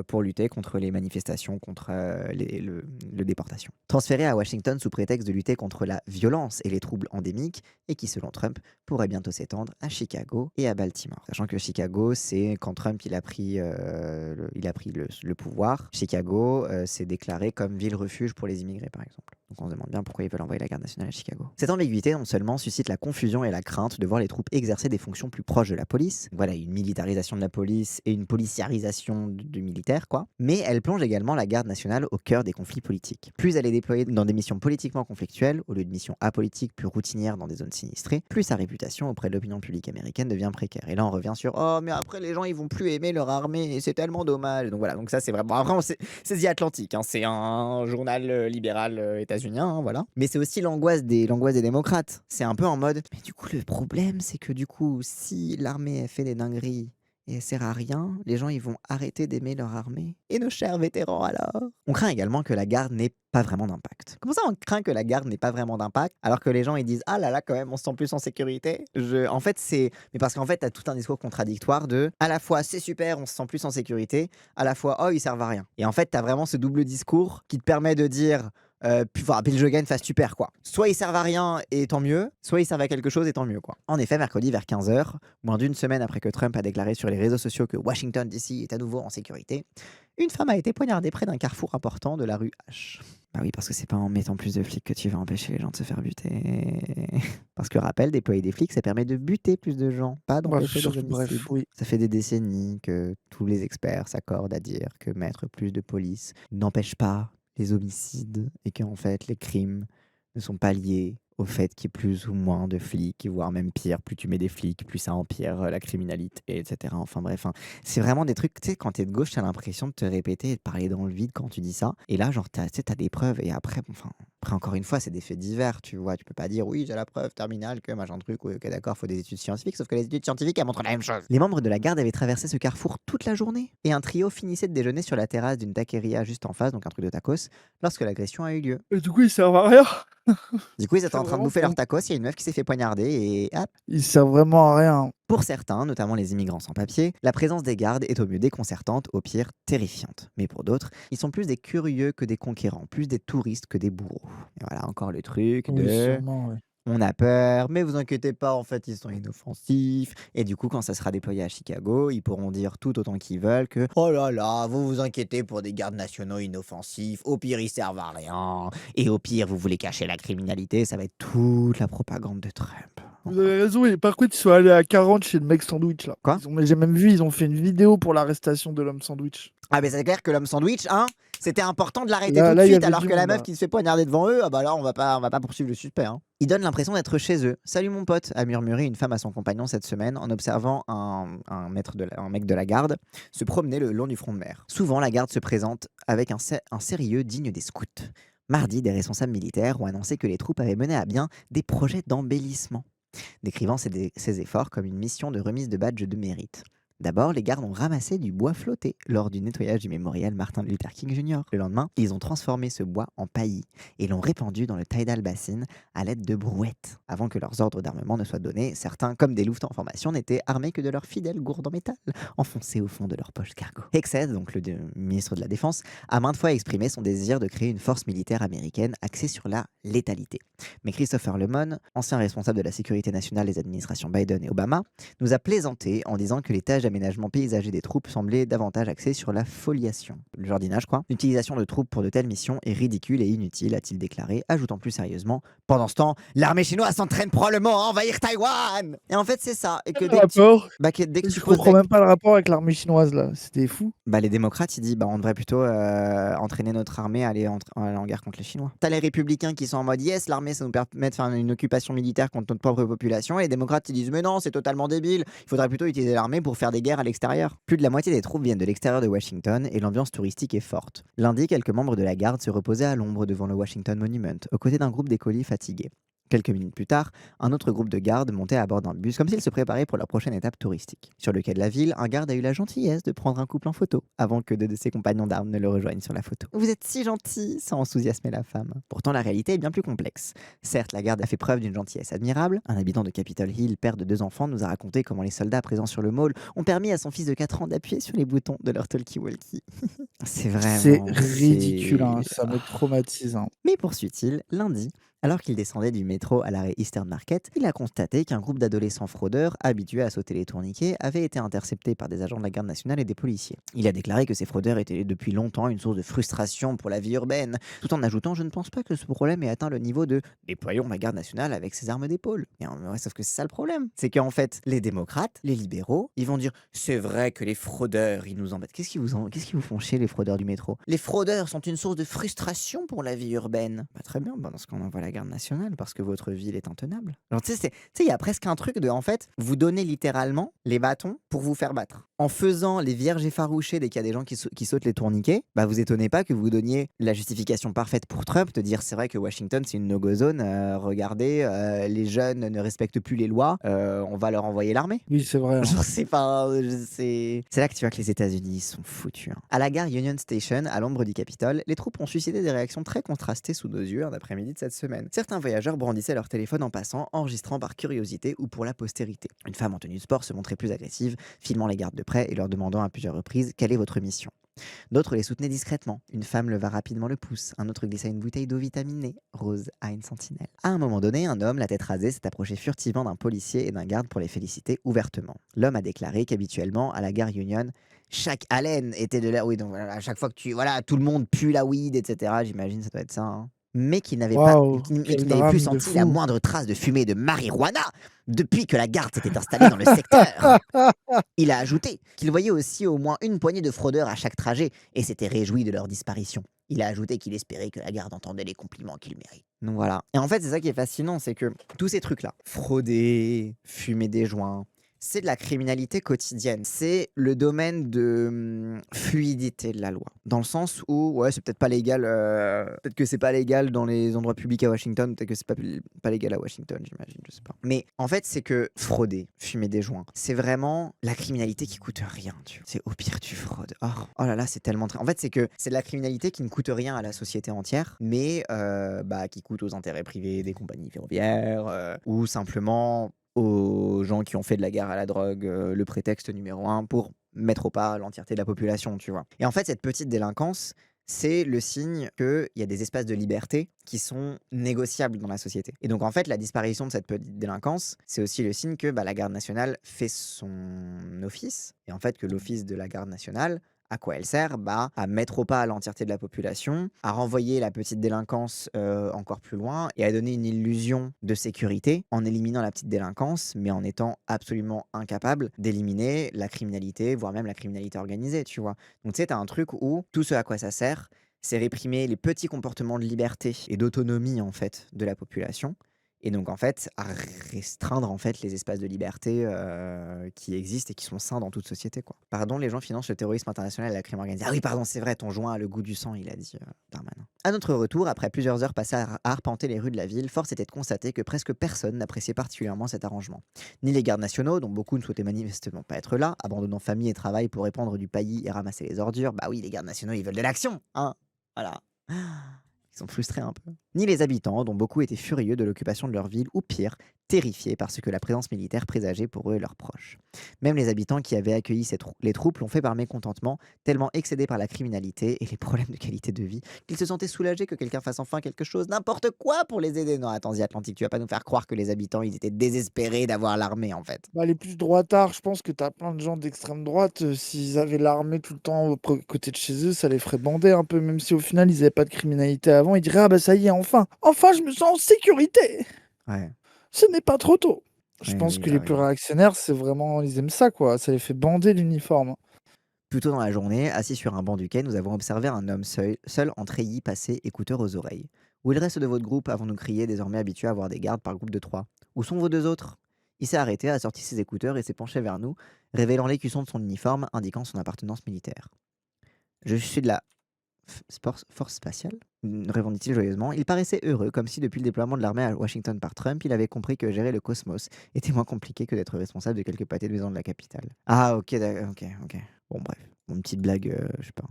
pour lutter contre les manifestations, contre le déportation. Transférée à Washington sous prétexte de lutter contre la violence et les troubles endémiques et qui, selon Trump, pourrait bientôt s'étendre à Chicago et à Baltimore. Sachant que Chicago, c'est quand Trump il a pris le pouvoir. Chicago s'est déclaré comme ville refuge pour les immigrés, par exemple. Donc on se demande bien pourquoi ils veulent envoyer la garde nationale à Chicago. Cette ambiguïté non seulement suscite la confusion et la crainte de voir les troupes exercer des fonctions plus proches de la police. Voilà, une militarisation de la police et une policiarisation du militaire, quoi. Mais elle plonge également la garde nationale au cœur des conflits politiques. Plus elle est déployée dans des missions politiquement conflictuelles, au lieu de missions apolitiques plus routinières dans des zones sinistrées, plus sa réputation auprès de l'opinion publique américaine devient précaire. Et là, on revient sur: «Oh, mais après, les gens, ils vont plus aimer leur armée et c'est tellement dommage». Donc voilà, donc ça, c'est vraiment... Après, c'est The Atlantic, hein, c'est un journal libéral états-unien, hein, voilà. Mais c'est aussi l'angoisse des démocrates. C'est un peu en mode: mais du coup, le problème, c'est que du coup, si l'armée elle fait des dingueries et elle sert à rien, les gens ils vont arrêter d'aimer leur armée. Et nos chers vétérans alors? On craint également que la garde n'ait pas vraiment d'impact. Comment ça on craint que la garde n'ait pas vraiment d'impact alors que les gens ils disent: «Ah là là, quand même, on se sent plus en sécurité»? En fait, c'est... Mais parce qu'en fait, t'as tout un discours contradictoire de à la fois c'est super, on se sent plus en sécurité, à la fois oh ils servent à rien. Et en fait, t'as vraiment ce double discours qui te permet de dire Bill Jogan fasse super, quoi. Soit ils servent à rien et tant mieux, soit ils servent à quelque chose et tant mieux, quoi. En effet, mercredi vers 15 h, moins d'une semaine après que Trump a déclaré sur les réseaux sociaux que Washington DC est à nouveau en sécurité, une femme a été poignardée près d'un carrefour important de la rue H. Bah oui, parce que c'est pas en mettant plus de flics que tu vas empêcher les gens de se faire buter. Parce que rappel, déployer des flics, ça permet de buter plus de gens, pas d'empêcher des homicides. Bref, oui. Ça fait des décennies que tous les experts s'accordent à dire que mettre plus de police n'empêche pas les homicides et qu'en fait les crimes ne sont pas liés au fait qu'il y ait plus ou moins de flics, voire même pire, plus tu mets des flics, plus ça empire la criminalité, etc. Enfin bref, hein. C'est vraiment des trucs, tu sais, quand t'es de gauche, t'as l'impression de te répéter et de parler dans le vide quand tu dis ça. Et là, genre, tu sais, t'as des preuves et après, après encore une fois, c'est des faits divers, tu vois. Tu peux pas dire oui, j'ai la preuve terminale que machin truc, ok d'accord, faut des études scientifiques, sauf que les études scientifiques, elles montrent la même chose. Les membres de la garde avaient traversé ce carrefour toute la journée et un trio finissait de déjeuner sur la terrasse d'une taqueria juste en face, donc un truc de tacos, lorsque l'agression a eu lieu. Et du coup, ils servent à rien. Du coup, ils étaient C'est en train de vraiment bouffer con. leur tacos, il y a une meuf qui s'est fait poignarder et hop. Ils servent vraiment à rien. Pour certains, notamment les immigrants sans papier, la présence des gardes est au mieux déconcertante, au pire terrifiante. Mais pour d'autres, ils sont plus des curieux que des conquérants, plus des touristes que des bourreaux. Et voilà encore le truc Oui, de sûrement, ouais. on a peur, mais vous inquiétez pas, en fait, ils sont inoffensifs. Et du coup, quand ça sera déployé à Chicago, ils pourront dire tout autant qu'ils veulent que oh là là, vous vous inquiétez pour des gardes nationaux inoffensifs, au pire ils servent à rien, et au pire vous voulez cacher la criminalité, ça va être toute la propagande de Trump. Vous avez raison, et par contre, ils sont allés à 40 chez le mec sandwich, là. Quoi? J'ai même vu, ils ont fait une vidéo pour l'arrestation de l'homme sandwich. Ah, mais c'est clair que l'homme sandwich, hein, c'était important de l'arrêter Là, tout de là, il y suite, avait alors du que la monde, meuf là. qui se fait poignarder devant eux, ah bah là, on va pas poursuivre le suspect, hein. Ils donnent l'impression d'être chez eux. Salut mon pote, a murmuré une femme à son compagnon cette semaine en observant un mec de la garde se promener le long du front de mer. Souvent, la garde se présente avec un sérieux digne des scouts. Mardi, des responsables militaires ont annoncé que les troupes avaient mené à bien des projets d'embellissement, décrivant ces efforts comme une mission de remise de badge de mérite. D'abord, les gardes ont ramassé du bois flotté lors du nettoyage du mémorial Martin Luther King Jr. Le lendemain, ils ont transformé ce bois en paillis et l'ont répandu dans le Tidal Basin à l'aide de brouettes. Avant que leurs ordres d'armement ne soient donnés, certains, comme des louveteaux en formation, n'étaient armés que de leurs fidèles gourdes en métal, enfoncées au fond de leur poche cargo. Hexed, donc le ministre de la Défense, a maintes fois exprimé son désir de créer une force militaire américaine axée sur la létalité. Mais Christopher Lemon, ancien responsable de la sécurité nationale des administrations Biden et Obama, nous a plaisanté en disant que les tâches d'aménagement paysager des troupes semblaient davantage axées sur la foliation. Le jardinage, quoi. L'utilisation de troupes pour de telles missions est ridicule et inutile, a-t-il déclaré, ajoutant plus sérieusement pendant ce temps, l'armée chinoise s'entraîne probablement à envahir Taïwan. Et en fait, c'est ça. Et que Quel rapport? dès que tu Je poses comprends même pas le rapport avec l'armée chinoise, là. C'était fou. les démocrates, ils disent on devrait plutôt entraîner notre armée à aller en guerre contre les Chinois. T'as les républicains qui sont en mode yes, l'armée ça nous permet de faire une occupation militaire contre notre propre population, et les démocrates qui disent mais non, c'est totalement débile, il faudrait plutôt utiliser l'armée pour faire des guerres à l'extérieur. Plus de la moitié des troupes viennent de l'extérieur de Washington et l'ambiance touristique est forte. Lundi, quelques membres de la garde se reposaient à l'ombre devant le Washington Monument, aux côtés d'un groupe d'écoliers fatigués. Quelques minutes plus tard, un autre groupe de gardes montait à bord d'un bus comme s'ils se préparaient pour leur prochaine étape touristique. Sur le quai de la ville, un garde a eu la gentillesse de prendre un couple en photo avant que deux de ses compagnons d'armes ne le rejoignent sur la photo. Vous êtes si gentil, ça enthousiasmait la femme. Pourtant, la réalité est bien plus complexe. Certes, la garde a fait preuve d'une gentillesse admirable. Un habitant de Capitol Hill, père de 2 enfants, nous a raconté comment les soldats présents sur le mall ont permis à son fils de 4 ans d'appuyer sur les boutons de leur talkie-walkie. C'est C'est vraiment... ridicule, hein. Ça me traumatise, hein. Mais poursuit-il, lundi, alors qu'il descendait du métro à l'arrêt Eastern Market, il a constaté qu'un groupe d'adolescents fraudeurs, habitués à sauter les tourniquets, avait été intercepté par des agents de la garde nationale et des policiers. Il a déclaré que ces fraudeurs étaient depuis longtemps une source de frustration pour la vie urbaine, tout en ajoutant « Je ne pense pas que ce problème ait atteint le niveau de « déployons la garde nationale avec ses armes d'épaule ». Ouais, sauf que c'est ça le problème. C'est qu'en fait, les démocrates, les libéraux, ils vont dire « C'est vrai que les fraudeurs, ils nous embêtent ». Qu'est-ce qui vous font chier, les fraudeurs du métro? Les fraudeurs sont une source de frustration pour la vie urbaine. Bah, très bien, dans ce qu'on envoie la garde nationale parce que votre ville est intenable. Alors tu sais, il y a presque un truc de, en fait, vous donnez littéralement les bâtons pour vous faire battre. En faisant les vierges effarouchées dès qu'il y a des gens qui sautent les tourniquets, bah vous étonnez pas que vous donniez la justification parfaite pour Trump de dire c'est vrai que Washington c'est une no-go zone, regardez, les jeunes ne respectent plus les lois, on va leur envoyer l'armée. Oui, c'est vrai, hein. Genre, c'est là que tu vois que les États-Unis sont foutus, hein. À la gare Union Station, à l'ombre du Capitole, les troupes ont suscité des réactions très contrastées sous nos yeux un après-midi de cette semaine. Certains voyageurs brandissaient leur téléphone en passant, enregistrant par curiosité ou pour la postérité. Une femme en tenue de sport se montrait plus agressive, filmant les gardes de près et leur demandant à plusieurs reprises quelle est votre mission. D'autres les soutenaient discrètement. Une femme leva rapidement le pouce. Un autre glissa une bouteille d'eau vitaminée, rose, à une sentinelle. À un moment donné, un homme, la tête rasée, s'est approché furtivement d'un policier et d'un garde pour les féliciter ouvertement. L'homme a déclaré qu'habituellement, à la gare Union, chaque haleine était de l'air. Oui, donc voilà, à chaque fois que tout le monde pue la weed, etc. J'imagine, ça doit être ça, hein. Mais qu'il n'avait Waouh, plus quel drame de senti la fou. moindre trace de fumée de marijuana depuis que la garde s'était installée dans le secteur. Il a ajouté qu'il voyait aussi au moins une poignée de fraudeurs à chaque trajet et s'était réjoui de leur disparition. Il a ajouté qu'il espérait que la garde entendait les compliments qu'il mérite. Donc voilà. Et en fait, c'est ça qui est fascinant, c'est que tous ces trucs-là, frauder, fumer des joints, c'est de la criminalité quotidienne. C'est le domaine de fluidité de la loi. Dans le sens où, ouais, c'est peut-être pas légal, peut-être que c'est pas légal dans les endroits publics à Washington, peut-être que c'est pas légal à Washington, j'imagine, je sais pas. Mais en fait, c'est que frauder, fumer des joints, c'est vraiment la criminalité qui coûte rien, tu vois. C'est au pire, tu fraudes. Oh là là, c'est tellement En fait, c'est que c'est de la criminalité qui ne coûte rien à la société entière, mais qui coûte aux intérêts privés des compagnies ferroviaires, ou simplement aux gens qui ont fait de la guerre à la drogue le prétexte numéro un pour mettre au pas l'entièreté de la population, tu vois? Et en fait, cette petite délinquance, c'est le signe qu'il y a des espaces de liberté qui sont négociables dans la société. Et donc, en fait, la disparition de cette petite délinquance, c'est aussi le signe que la garde nationale fait son office. Et en fait, que l'office de la garde nationale, à quoi elle sert? À mettre au pas l'entièreté de la population, à renvoyer la petite délinquance encore plus loin et à donner une illusion de sécurité en éliminant la petite délinquance, mais en étant absolument incapable d'éliminer la criminalité, voire même la criminalité organisée, tu vois? Donc, tu sais, tu as un truc où tout ce à quoi ça sert, c'est réprimer les petits comportements de liberté et d'autonomie, en fait, de la population. Et donc, en fait, à restreindre, en fait, les espaces de liberté qui existent et qui sont sains dans toute société, quoi. Pardon, les gens financent le terrorisme international et la crime organisée. Ah oui, pardon, c'est vrai, ton joint a le goût du sang, il a dit Darmanin. À notre retour, après plusieurs heures passées à arpenter les rues de la ville, force était de constater que presque personne n'appréciait particulièrement cet arrangement. Ni les gardes nationaux, dont beaucoup ne souhaitaient manifestement pas être là, abandonnant famille et travail pour répandre du paillis et ramasser les ordures. Bah oui, les gardes nationaux, ils veulent de l'action, hein. Voilà. Ils sont frustrés un peu. Ni les habitants, dont beaucoup étaient furieux de l'occupation de leur ville, ou pire, terrifiés par ce que la présence militaire présageait pour eux et leurs proches. Même les habitants qui avaient accueilli les troupes l'ont fait par mécontentement, tellement excédés par la criminalité et les problèmes de qualité de vie, qu'ils se sentaient soulagés que quelqu'un fasse enfin quelque chose, n'importe quoi pour les aider. Non, attends, The Atlantic, tu vas pas nous faire croire que les habitants, ils étaient désespérés d'avoir l'armée, en fait. Les plus droitards, je pense que t'as plein de gens d'extrême droite, s'ils avaient l'armée tout le temps côté de chez eux, ça les ferait bander un peu, même si au final ils avaient pas de criminalité avant, ils diraient ah bah ça y est, enfin je me sens en sécurité. Ouais. Ce n'est pas trop tôt. Je Oui, pense oui, que bah les plus oui. réactionnaires, c'est vraiment, ils aiment ça quoi, ça les fait bander l'uniforme. Plus tôt dans la journée, assis sur un banc du quai, nous avons observé un homme seul en treillis passé, écouteur aux oreilles. Où est le reste de votre groupe? Avons-nous crié, désormais habitués à voir des gardes par groupe de 3. Où sont vos 2 autres? Il s'est arrêté, a sorti ses écouteurs et s'est penché vers nous, révélant l'écusson de son uniforme, indiquant son appartenance militaire. Je suis de la force spatiale, répondit-il joyeusement. Il paraissait heureux, comme si depuis le déploiement de l'armée à Washington par Trump, il avait compris que gérer le cosmos était moins compliqué que d'être responsable de quelques pâtés de maison de la capitale. Ah ok, ok. Bon bref, une petite blague, je sais pas.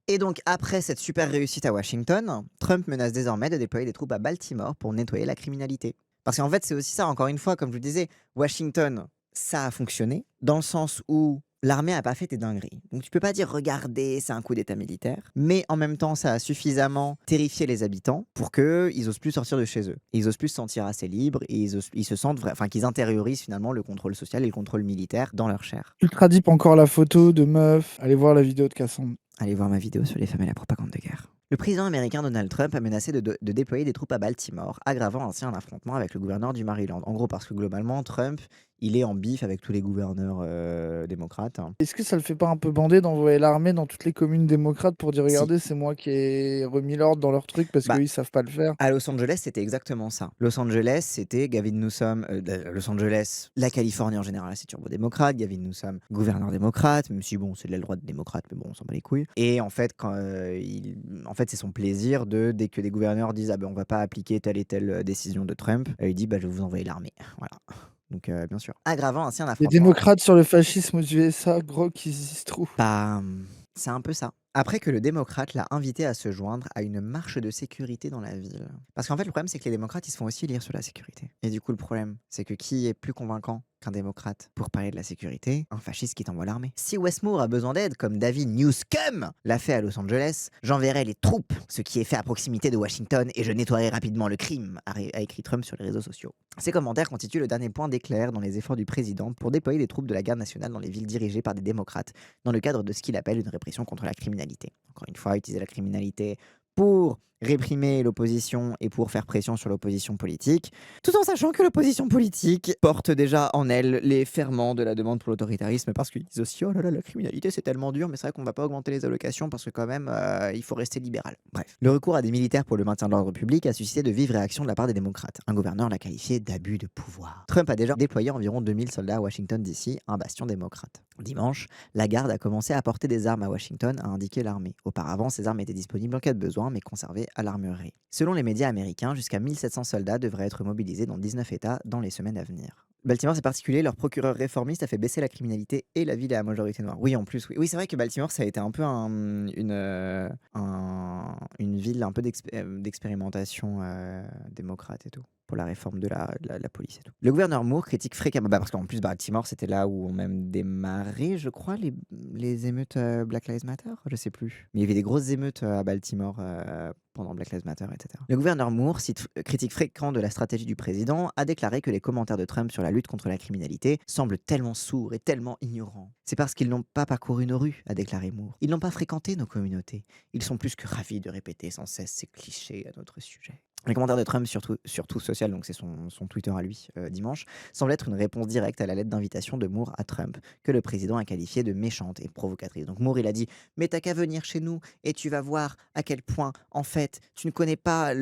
Et donc après cette super réussite à Washington, Trump menace désormais de déployer des troupes à Baltimore pour nettoyer la criminalité. Parce qu'en fait c'est aussi ça, encore une fois, comme je vous disais, Washington, ça a fonctionné, dans le sens où l'armée a pas fait tes dingueries. Donc tu peux pas dire regardez, c'est un coup d'état militaire, mais en même temps ça a suffisamment terrifié les habitants pour qu'ils osent plus sortir de chez eux. Ils osent plus se sentir assez libres et ils se sentent qu'ils intériorisent finalement le contrôle social et le contrôle militaire dans leur chair. Ultra Deep encore la photo de meuf, allez voir la vidéo de Cassandre. Allez voir ma vidéo sur les femmes et la propagande de guerre. Le président américain Donald Trump a menacé de déployer des troupes à Baltimore, aggravant ainsi un affrontement avec le gouverneur du Maryland. En gros, parce que globalement, Trump, il est en bif avec tous les gouverneurs démocrates. Est-ce que ça le fait pas un peu bander d'envoyer l'armée dans toutes les communes démocrates pour dire Si. regardez, c'est moi qui ai remis l'ordre dans leur truc parce Bah, qu'eux ils savent pas le faire? À Los Angeles, c'était exactement ça. Los Angeles, c'était Gavin Newsom. Los Angeles, la Californie en général, c'est turbo-démocrate. Gavin Newsom, gouverneur démocrate, même si bon, c'est de l'aile droite démocrate, mais bon, on s'en bat les couilles. Et en fait, en fait, c'est son plaisir dès que des gouverneurs disent ah ben on va pas appliquer telle et telle décision de Trump, il dit bah je vais vous envoyer l'armée. Voilà. Donc bien sûr. Aggravant ainsi un Les affrontement. démocrates sur le fascisme aux USA, gros qu'ils y se trouvent. Bah, c'est un peu ça. Après que le démocrate l'a invité à se joindre à une marche de sécurité dans la ville. Parce qu'en fait, le problème, c'est que les démocrates, ils se font aussi lire sur la sécurité. Et du coup, le problème, c'est que qui est plus convaincant qu'un démocrate pour parler de la sécurité? Un fasciste qui t'envoie l'armée. Si Westmore a besoin d'aide, comme David Newscomb l'a fait à Los Angeles, j'enverrai les troupes, ce qui est fait à proximité de Washington, et je nettoierai rapidement le crime, a écrit Trump sur les réseaux sociaux. Ces commentaires constituent le dernier point d'éclair dans les efforts du président pour déployer des troupes de la garde nationale dans les villes dirigées par des démocrates, dans le cadre de ce qu'il appelle une répression contre la criminalité. Encore une fois, utiliser la criminalité pour réprimer l'opposition et pour faire pression sur l'opposition politique, tout en sachant que l'opposition politique porte déjà en elle les ferments de la demande pour l'autoritarisme, parce qu'ils disent aussi oh là là, la criminalité c'est tellement dur, mais c'est vrai qu'on va pas augmenter les allocations parce que quand même il faut rester libéral. Bref, le recours à des militaires pour le maintien de l'ordre public a suscité de vives réactions de la part des démocrates. Un gouverneur l'a qualifié d'abus de pouvoir. Trump a déjà déployé environ 2000 soldats à Washington DC, un bastion démocrate. Dimanche, la garde a commencé à porter des armes à Washington, a indiqué l'armée. Auparavant, ces armes étaient disponibles en cas de besoin, mais conservées à l'armurerie. Selon les médias américains, jusqu'à 1700 soldats devraient être mobilisés dans 19 États dans les semaines à venir. Baltimore, c'est particulier, leur procureur réformiste a fait baisser la criminalité et la ville à la majorité noire. Oui, en plus, oui. Oui, c'est vrai que Baltimore, ça a été un peu une ville un peu d'expérimentation démocrate et tout. pour la réforme de la police et tout. Le gouverneur Moore critique fréquemment, parce qu'en plus Baltimore c'était là où ont même démarré, je crois, les émeutes Black Lives Matter, je sais plus. Mais il y avait des grosses émeutes à Baltimore pendant Black Lives Matter, etc. Le gouverneur Moore, critique fréquent de la stratégie du président, a déclaré que les commentaires de Trump sur la lutte contre la criminalité semblent tellement sourds et tellement ignorants. C'est parce qu'ils n'ont pas parcouru nos rues, a déclaré Moore. Ils n'ont pas fréquenté nos communautés. Ils sont plus que ravis de répéter sans cesse ces clichés à notre sujet. Les commentaires de Trump sur Truth Social, donc c'est son Twitter à lui dimanche, semblent être une réponse directe à la lettre d'invitation de Moore à Trump, que le président a qualifiée de méchante et provocatrice. Donc Moore, il a dit « Mais t'as qu'à venir chez nous et tu vas voir à quel point, en fait, tu ne connais pas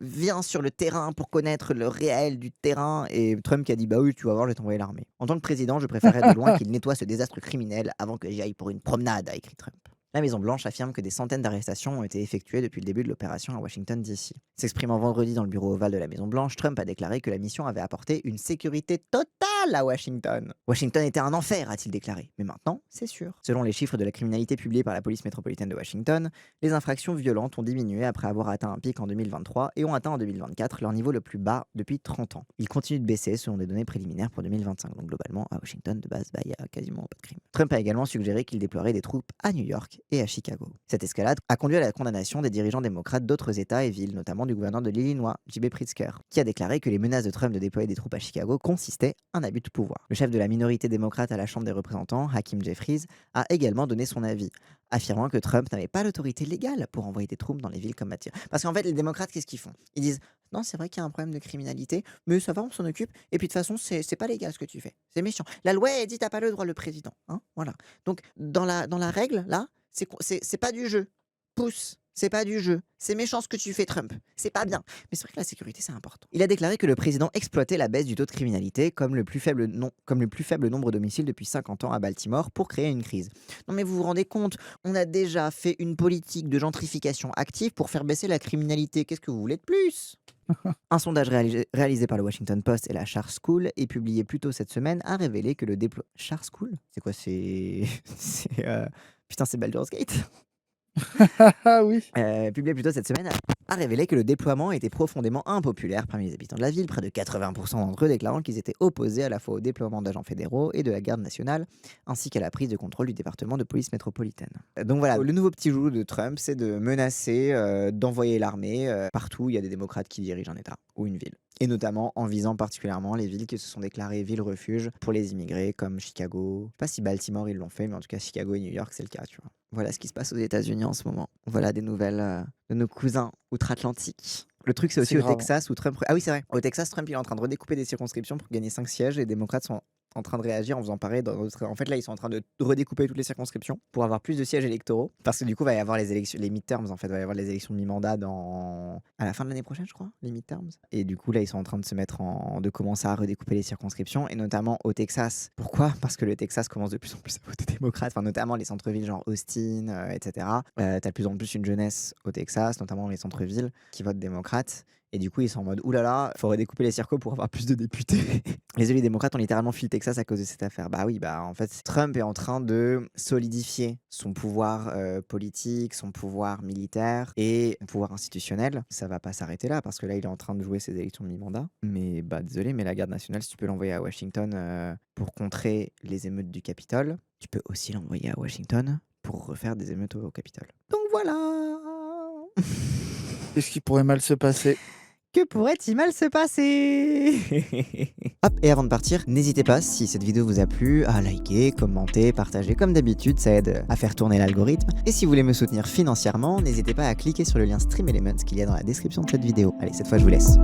viens sur le terrain pour connaître le réel du terrain. » Et Trump qui a dit « Bah oui, tu vas voir, je vais t'envoyer l'armée. » En tant que président, je préférerais de loin qu'il nettoie ce désastre criminel avant que j'y aille pour une promenade, a écrit Trump. La Maison-Blanche affirme que des centaines d'arrestations ont été effectuées depuis le début de l'opération à Washington, D.C. S'exprimant vendredi dans le bureau ovale de la Maison-Blanche, Trump a déclaré que la mission avait apporté une sécurité totale à Washington. Washington était un enfer, a-t-il déclaré. Mais maintenant, c'est sûr. Selon les chiffres de la criminalité publiés par la police métropolitaine de Washington, les infractions violentes ont diminué après avoir atteint un pic en 2023 et ont atteint en 2024 leur niveau le plus bas depuis 30 ans. Ils continuent de baisser selon des données préliminaires pour 2025. Donc globalement, à Washington, de base, il y a quasiment pas de crime. Trump a également suggéré qu'il déploierait des troupes à New York et à Chicago. Cette escalade a conduit à la condamnation des dirigeants démocrates d'autres États et villes, notamment du gouverneur de l'Illinois, J.B. Pritzker, qui a déclaré que les menaces de Trump de déployer des troupes à Chicago consistaient en abus de pouvoir. Le chef de la minorité démocrate à la Chambre des représentants, Hakeem Jeffries, a également donné son avis, affirmant que Trump n'avait pas l'autorité légale pour envoyer des troupes dans les villes comme Mathieu. Parce qu'en fait, les démocrates, qu'est-ce qu'ils font? Ils disent « Non, c'est vrai qu'il y a un problème de criminalité, mais ça va, on s'en occupe. Et puis de toute façon, c'est pas légal ce que tu fais. C'est méchant. La loi, elle dit t'as pas le droit, le président. Hein, voilà. Donc, dans la règle, là, c'est pas du jeu. Pousse. C'est pas du jeu. C'est méchant ce que tu fais, Trump. C'est pas bien. Mais c'est vrai que la sécurité, c'est important. » Il a déclaré que le président exploitait la baisse du taux de criminalité comme le plus faible nombre d'homicides depuis 50 ans à Baltimore pour créer une crise. Non mais vous vous rendez compte, on a déjà fait une politique de gentrification active pour faire baisser la criminalité. Qu'est-ce que vous voulez de plus? Un sondage réalisé par le Washington Post et la Charter School et publié plus tôt cette semaine a révélé que le déploiement... Charter School? C'est quoi? Putain, c'est Baldur's Gate. Ah oui. Publié plus tôt cette semaine, a révélé que le déploiement était profondément impopulaire parmi les habitants de la ville, près de 80% d'entre eux déclarant qu'ils étaient opposés à la fois au déploiement d'agents fédéraux et de la garde nationale, ainsi qu'à la prise de contrôle du département de police métropolitaine. Donc voilà, le nouveau petit joujou de Trump, c'est de menacer d'envoyer l'armée partout où il y a des démocrates qui dirigent un État ou une ville. Et notamment en visant particulièrement les villes qui se sont déclarées villes refuges pour les immigrés, comme Chicago. Je sais pas si Baltimore ils l'ont fait, mais en tout cas Chicago et New York c'est le cas, tu vois. Voilà ce qui se passe aux États-Unis en ce moment. Voilà des nouvelles de nos cousins outre-Atlantique. Le truc, c'est aussi au Texas où Trump... Ah oui, c'est vrai. Au Texas, Trump il est en train de redécouper des circonscriptions pour gagner 5 sièges et les démocrates sont en train de réagir en faisant pareil dans d'autres... En fait, là, ils sont en train de redécouper toutes les circonscriptions pour avoir plus de sièges électoraux. Parce que du coup, il va y avoir les élections, les midterms, en fait. Il va y avoir les élections de mi-mandat à la fin de l'année prochaine, je crois, les midterms. Et du coup, là, ils sont en train de se mettre de commencer à redécouper les circonscriptions, et notamment au Texas. Pourquoi? Parce que le Texas commence de plus en plus à voter démocrate, enfin, notamment les centres-villes genre Austin, etc. T'as de plus en plus une jeunesse au Texas, notamment les centres-villes, qui votent démocrate. Et du coup, ils sont en mode oulala, il faudrait découper les circos pour avoir plus de députés. Les élus démocrates ont littéralement fui le Texas à cause de cette affaire. Bah oui, en fait, Trump est en train de solidifier son pouvoir politique, son pouvoir militaire et son pouvoir institutionnel. Ça va pas s'arrêter là parce que là, il est en train de jouer ses élections de mi-mandat. Mais désolé, mais la garde nationale, si tu peux l'envoyer à Washington pour contrer les émeutes du Capitole, tu peux aussi l'envoyer à Washington pour refaire des émeutes au Capitole. Donc voilà. Qu'est-ce qui pourrait mal se passer? Que pourrait-il mal se passer? Hop, et avant de partir, n'hésitez pas, si cette vidéo vous a plu, à liker, commenter, partager. Comme d'habitude, ça aide à faire tourner l'algorithme. Et si vous voulez me soutenir financièrement, n'hésitez pas à cliquer sur le lien Stream Elements qu'il y a dans la description de cette vidéo. Allez, cette fois, je vous laisse.